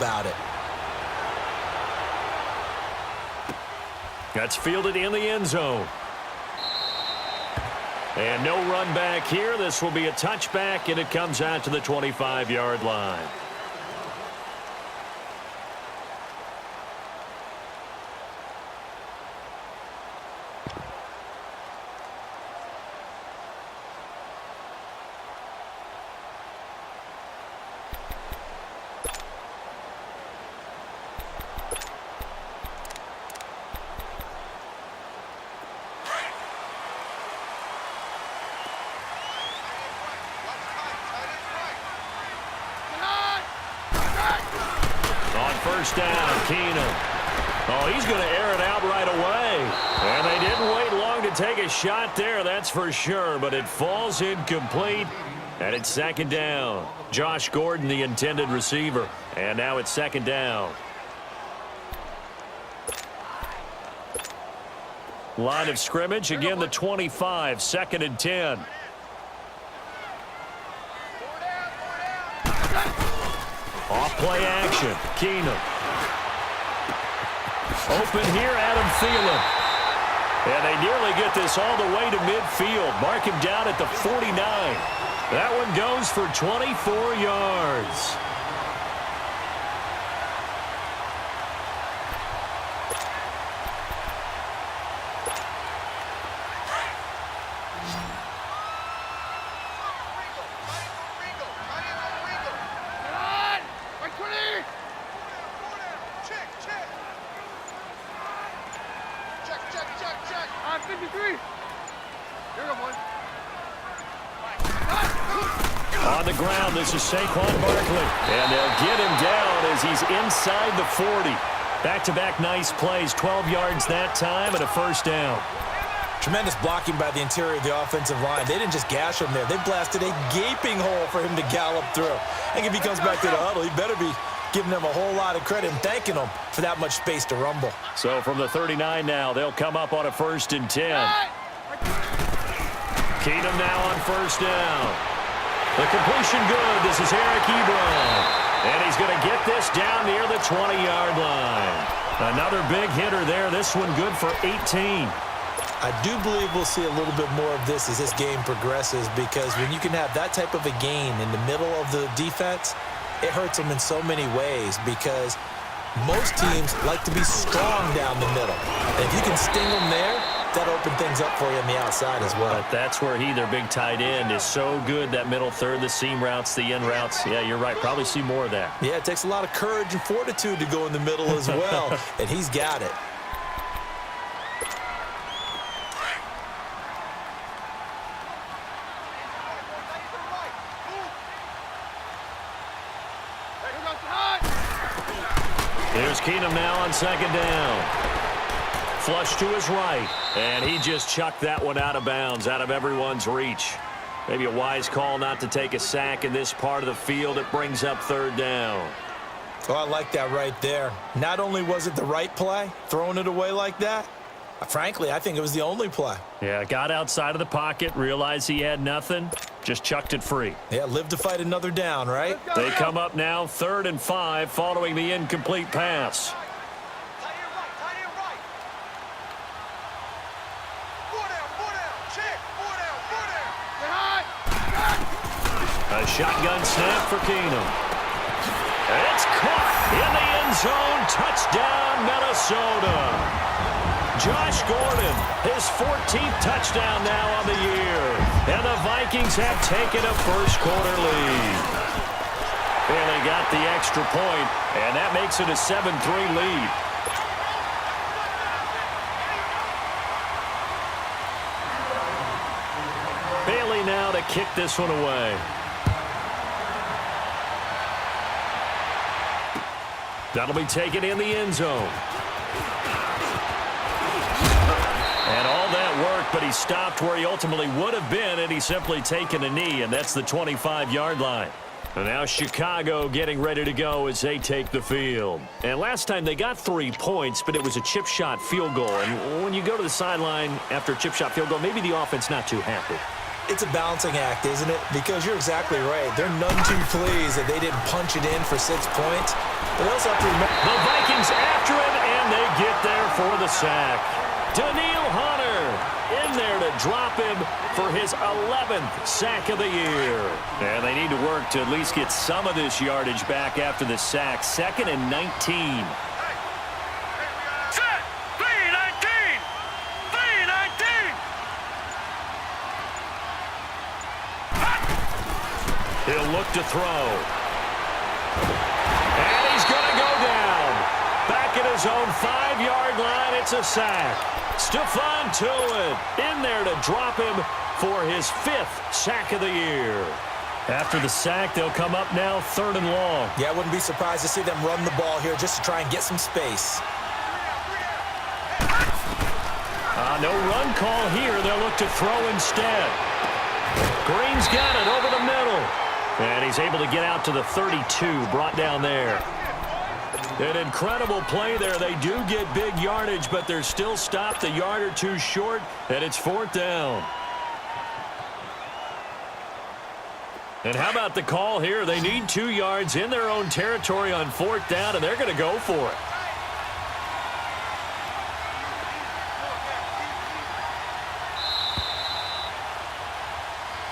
about it. That's fielded in the end zone. And no run back here. This will be a touchback, and it comes out to the 25-yard line. First down, Keenum. Oh, he's going to air it out right away. And they didn't wait long to take a shot there, that's for sure. But it falls incomplete, and it's second down. Josh Gordon, the intended receiver. And now it's second down. Line of scrimmage, again the 25, second and 10. Off-play action. Keenum. Open here, Adam Thielen. And they nearly get this all the way to midfield. Mark him down at the 49. That one goes for 24 yards. On the ground, this is Saquon Barkley. And they'll get him down as he's inside the 40. Back-to-back nice plays, 12 yards that time and a first down. Tremendous blocking by the interior of the offensive line. They didn't just gash him there. They blasted a gaping hole for him to gallop through. I think if he comes back to the huddle, he better be giving them a whole lot of credit and thanking them for that much space to rumble. So from the 39 now, they'll come up on a first and 10. Keenum now on first down. The completion good. This is Eric Ebron. And he's going to get this down near the 20-yard line. Another big hitter there. This one good for 18. I do believe we'll see a little bit more of this as this game progresses, because when you can have that type of a gain in the middle of the defense, it hurts them in so many ways, because most teams like to be strong down the middle. And if you can sting them there, that opens things up for you on the outside as well. But that's where their big tight end, is so good, that middle third, the seam routes, the end routes. Yeah, you're right. Probably see more of that. Yeah, it takes a lot of courage and fortitude to go in the middle as well, and he's got it. Here's Keenum now on second down. Flush to his right, and he just chucked that one out of bounds, out of everyone's reach. Maybe a wise call not to take a sack in this part of the field. It brings up third down. Oh, I like that right there. Not only was it the right play, throwing it away like that, frankly, I think it was the only play. Yeah, got outside of the pocket, realized he had nothing, just chucked it free. Yeah, live to fight another down, right? They come up now, 3rd and 5, following the incomplete pass. A shotgun snap for Keenum. It's caught in the end zone. Touchdown, Minnesota. Josh Gordon, his 14th touchdown now on the year. And the Vikings have taken a first-quarter lead. And they got the extra point, and that makes it a 7-3 lead. Bailey now to kick this one away. That'll be taken in the end zone. And all that work, but he stopped where he ultimately would have been, and he's simply taken a knee, and that's the 25-yard line. And now Chicago getting ready to go as they take the field. And last time they got 3 points, but it was a chip shot field goal. And when you go to the sideline after a chip shot field goal, maybe the offense not too happy. It's a balancing act, isn't it? Because you're exactly right. They're none too pleased that they didn't punch it in for 6 points. But they also have to remember the Vikings after him, and they get there for the sack. Daniil Hunter in there to drop him for his 11th sack of the year. And they need to work to at least get some of this yardage back after the sack. 2nd and 19. He'll look to throw. And he's going to go down. Back at his own 5-yard line, it's a sack. Stephon Tuitt in there to drop him for his 5th sack of the year. After the sack, they'll come up now 3rd and long. Yeah, I wouldn't be surprised to see them run the ball here just to try and get some space. No run call here. They'll look to throw instead. Green's got it over the middle. And he's able to get out to the 32, brought down there. An incredible play there. They do get big yardage, but they're still stopped a yard or two short, and it's 4th down. And how about the call here? They need 2 yards in their own territory on 4th down, and they're going to go for it.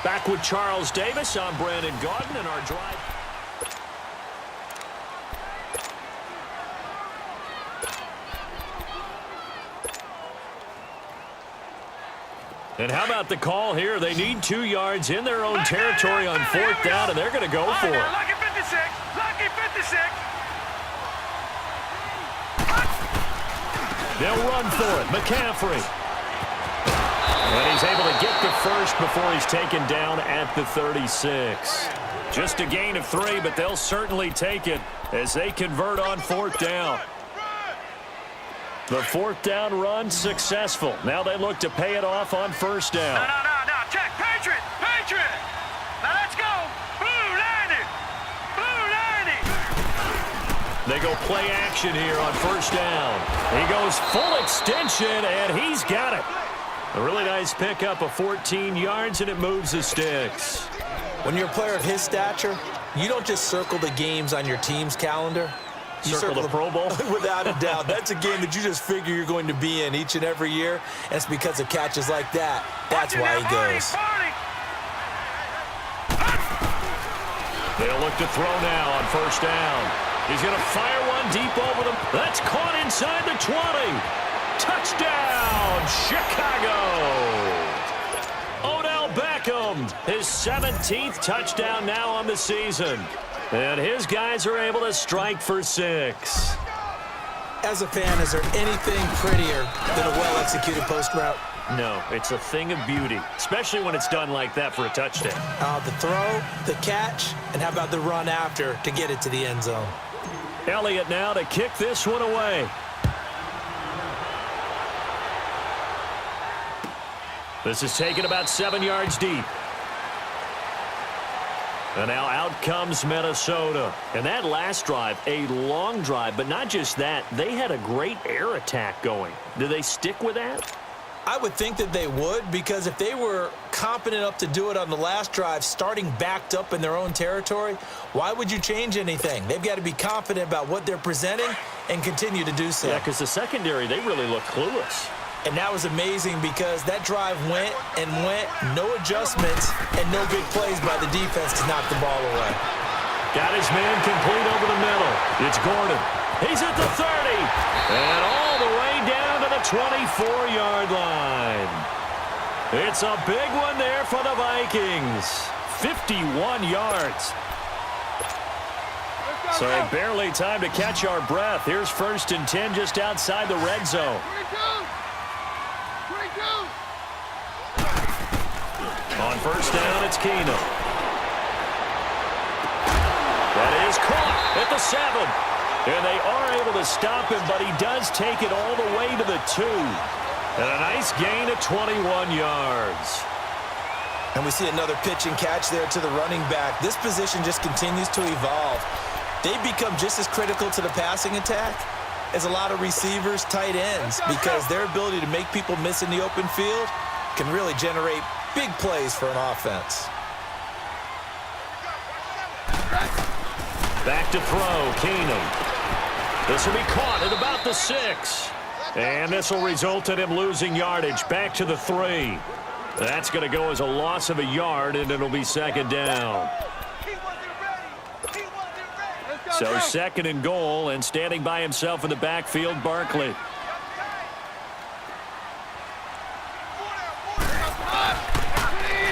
Back with Charles Davis. I'm Brandon Gaudin, and our drive. And how about the call here? They need 2 yards in their own territory on 4th down, and they're going to go for it. Lucky 56. Lucky 56. They'll run for it. McCaffrey. And he's able to get the first before he's taken down at the 36. Just a gain of 3, but they'll certainly take it as they convert on 4th down. The 4th down run successful. Now they look to pay it off on 1st down. No. Check. Patriot. Now let's go. Blue 90. They go play action here on 1st down. He goes full extension, and he's got it. A really nice pickup of 14 yards, and it moves the sticks. When you're a player of his stature, you don't just circle the games on your team's calendar. You circle the Pro Bowl? Without a doubt. That's a game that you just figure you're going to be in each and every year. And it's because of catches like that. That's why he goes. They'll look to throw now on 1st down. He's going to fire one deep over them. That's caught inside the 20. Touchdown, Chicago! Odell Beckham, his 17th touchdown now on the season. And his guys are able to strike for 6. As a fan, is there anything prettier than a well-executed post route? No, it's a thing of beauty, especially when it's done like that for a touchdown. The throw, the catch, and how about the run after to get it to the end zone? Elliott now to kick this one away. This is taken about 7 yards deep. And now out comes Minnesota. And that last drive, a long drive, but not just that. They had a great air attack going. Do they stick with that? I would think that they would, because if they were competent enough to do it on the last drive, starting backed up in their own territory, why would you change anything? They've got to be confident about what they're presenting and continue to do so. Yeah, because the secondary, they really look clueless. And that was amazing because that drive went, no adjustments, and no big plays by the defense to knock the ball away. Got his man complete over the middle. It's Gordon. He's at the 30. And all the way down to the 24-yard line. It's a big one there for the Vikings. 51 yards. So barely time to catch our breath. Here's 1st and 10 just outside the red zone. On 1st down, it's Keenum. That is caught at the 7. And they are able to stop him, but he does take it all the way to the 2. And a nice gain of 21 yards. And we see another pitch and catch there to the running back. This position just continues to evolve. They become just as critical to the passing attack as a lot of receivers, tight ends, because their ability to make people miss in the open field can really generate big plays for an offense. Back to throw, Keenum. This will be caught at about the 6. And this will result in him losing yardage back to the 3. That's going to go as a loss of a yard, and it'll be second down. So 2nd and goal, and standing by himself in the backfield, Barkley.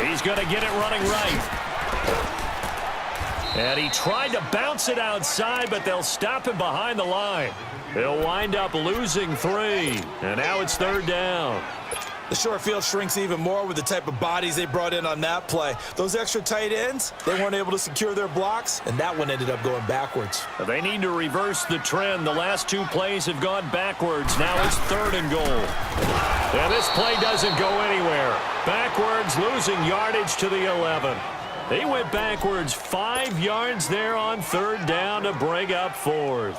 He's going to get it running right. And he tried to bounce it outside, but they'll stop him behind the line. He'll wind up losing 3. And now it's 3rd down. The short field shrinks even more with the type of bodies they brought in on that play. Those extra tight ends, they weren't able to secure their blocks, and that one ended up going backwards. They need to reverse the trend. The last 2 plays have gone backwards. Now it's 3rd and goal. And this play doesn't go anywhere. Backwards, losing yardage to the 11. They went backwards 5 yards there on 3rd down to bring up 4th.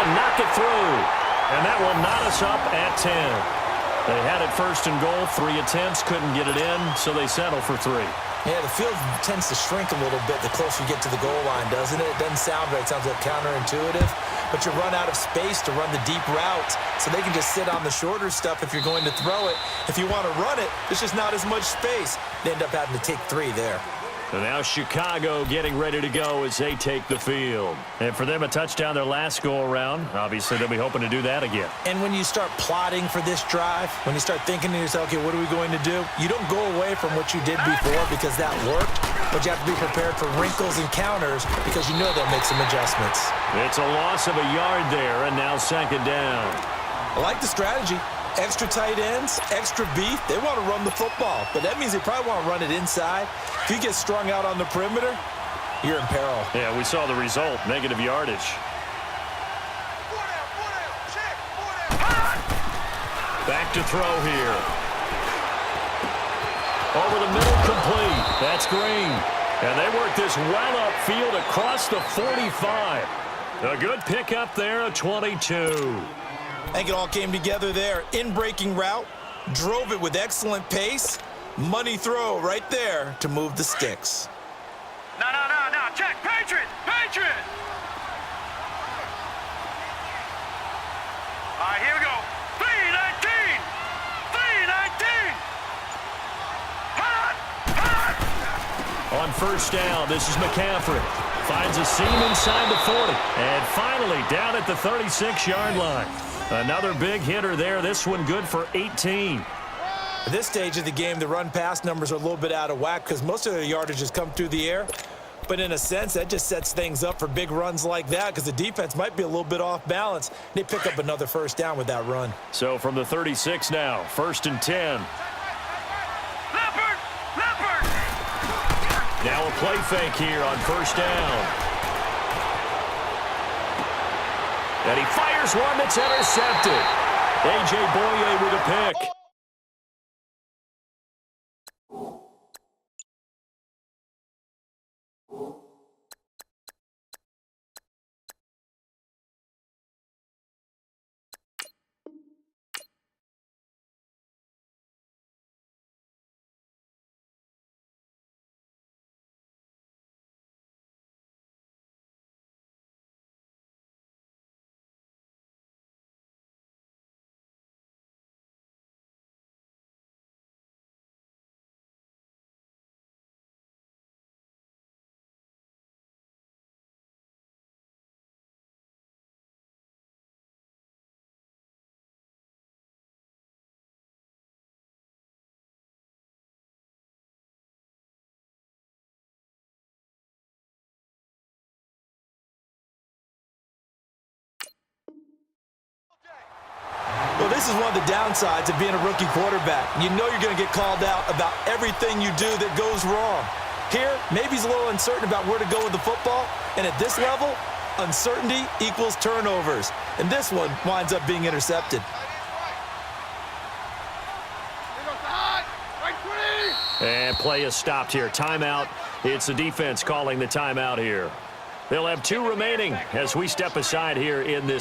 Knock it through, and that will knot us up at 10. They had it 1st and goal, 3 attempts, couldn't get it in, so they settle for 3. Yeah, the field tends to shrink a little bit the closer you get to the goal line, doesn't it? It doesn't sound right. It sounds like counterintuitive, but you run out of space to run the deep routes, so they can just sit on the shorter stuff if you're going to throw it. If you want to run it, there's just not as much space. They end up having to take 3 there. And now Chicago getting ready to go as they take the field. And for them, a touchdown their last go-around. Obviously, they'll be hoping to do that again. And when you start plotting for this drive, when you start thinking to yourself, okay, what are we going to do? You don't go away from what you did before because that worked, but you have to be prepared for wrinkles and counters because you know they'll make some adjustments. It's a loss of a yard there, and now 2nd down. I like the strategy. Extra tight ends, extra beef. They want to run the football, but that means they probably want to run it inside. If you get strung out on the perimeter, you're in peril. Yeah, we saw the result, negative yardage. Back to throw here. Over the middle, complete. That's Green. And they work this well upfield across the 45. A good pickup there, a 22. I think it all came together there. In-breaking route, drove it with excellent pace. Money throw right there to move the sticks. No. Check. Patriot. All right, here we go. 319. Hot. On 1st down, this is McCaffrey. Finds a seam inside the 40. And finally down at the 36-yard line. Another big hitter there. This one good for 18. At this stage of the game, the run-pass numbers are a little bit out of whack because most of their yardage has come through the air. But in a sense, that just sets things up for big runs like that because the defense might be a little bit off balance. They pick up another 1st down with that run. So from the 36 now, 1st and 10. Leopard. Now a play fake here on 1st down. And he fires one that's intercepted. A.J. Boye with a pick. Well, this is one of the downsides of being a rookie quarterback. You know you're going to get called out about everything you do that goes wrong. Here, maybe he's a little uncertain about where to go with the football, and at this level, uncertainty equals turnovers. And this one winds up being intercepted. And play is stopped here. Timeout. It's the defense calling the timeout here. They'll have 2 remaining as we step aside here in this.